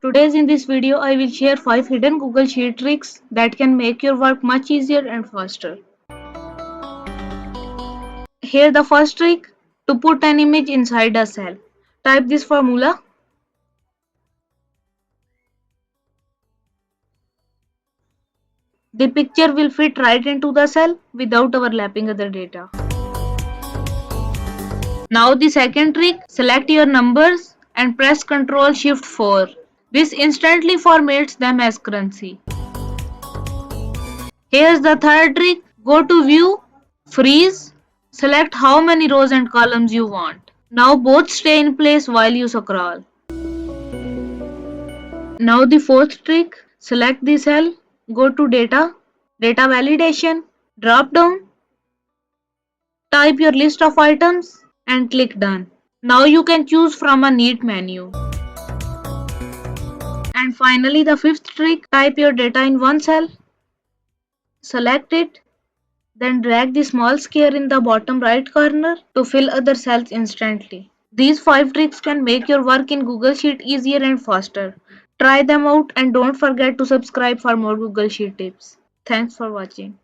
Today in this video I will share 5 hidden Google Sheet tricks that can make your work much easier and faster. Here the first trick, to put an image inside a cell. Type this formula. The picture will fit right into the cell without overlapping other data. Now the second trick, select your numbers and press Ctrl Shift 4. This instantly formats them as currency. Here's the third trick, go to View, Freeze, select how many rows and columns you want. Now both stay in place while you scroll. Now the fourth trick, select the cell, go to Data, Data Validation, drop down, type your list of items and click Done. Now you can choose from a neat menu. And finally the fifth trick, type your data in one cell, select it, then drag the small square in the bottom right corner to fill other cells instantly. These 5 tricks can make your work in Google Sheet easier and faster. Try them out and don't forget to subscribe for more Google Sheet tips. Thanks for watching.